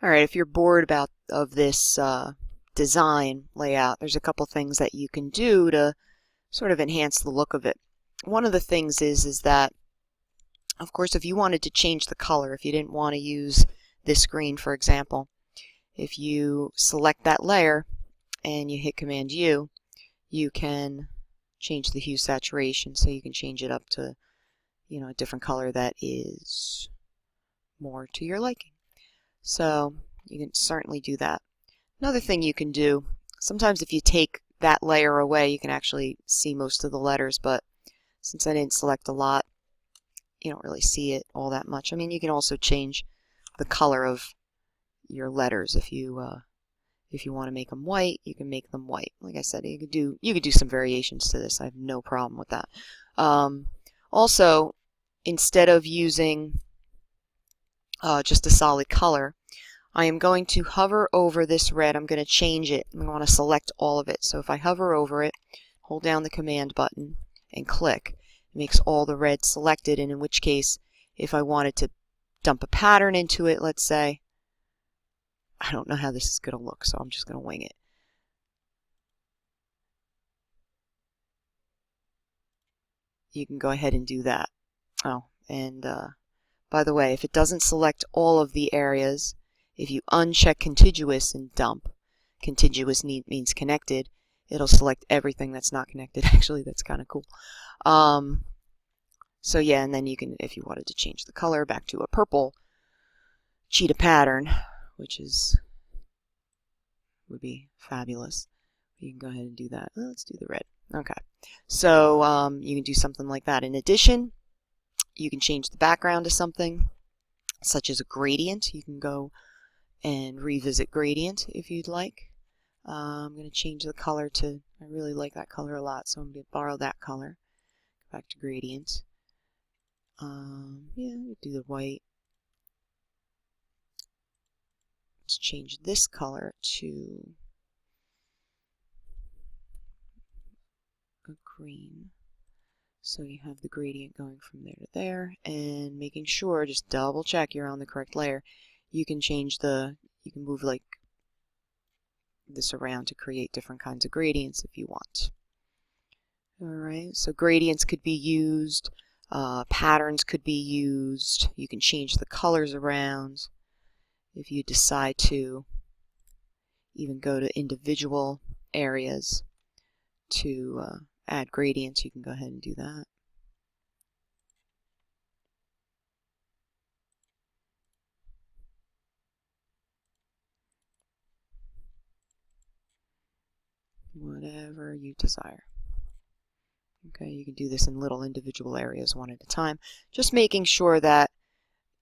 Alright, if you're bored of this design layout, there's a couple things that you can do to sort of enhance the look of it. One of the things is that, of course, if you wanted to change the color, if you didn't want to use this green, for example, if you select that layer and you hit Command U, you can change the hue saturation, so you can change it up to, a different color that is more to your liking. So you can certainly do that. Another thing you can do, sometimes if you take that layer away, you can actually see most of the letters, but since I didn't select a lot, you don't really see it all that much. I mean, you can also change the color of your letters. If you want to make them white, you can make them white. Like I said, you could do some variations to this. I have no problem with that. Also, instead of using just a solid color, I am going to hover over this red. I'm going to change it. I want to select all of it. So if I hover over it, hold down the command button and click, it makes all the red selected, and in which case, if I wanted to dump a pattern into it, let's say, I don't know how this is going to look, so I'm just going to wing it. You can go ahead and do that. Oh, and by the way, if it doesn't select all of the areas, if you uncheck contiguous and dump, contiguous means connected, it'll select everything that's not connected. Actually, that's kind of cool. So yeah, and then you can, if you wanted to change the color back to a purple cheetah pattern, which would be fabulous, you can go ahead and do that. Well, let's do the red. Okay, so you can do something like that. In addition, you can change the background to something such as a gradient. You can go and revisit gradient if you'd like. I'm going to change the color to, I really like that color a lot, so I'm going to borrow that color. Go back to gradient. Yeah, we'll do the white. Let's change this color to a green. So you have the gradient going from there to there, and making sure, just double check you're on the correct layer. You can change you can move like this around to create different kinds of gradients if you want. Alright, so gradients could be used, patterns could be used, you can change the colors around. If you decide to even go to individual areas to add gradients, you can go ahead and do that. Whatever you desire. Okay, you can do this in little individual areas one at a time, just making sure that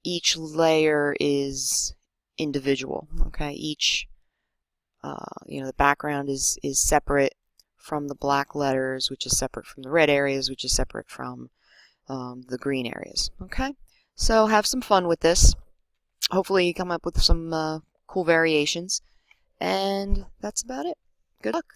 each layer is individual. Okay, each the background is separate from the black letters, which is separate from the red areas, which is separate from the green areas. Okay, so have some fun with this. Hopefully you come up with some cool variations, and that's about it. Good luck.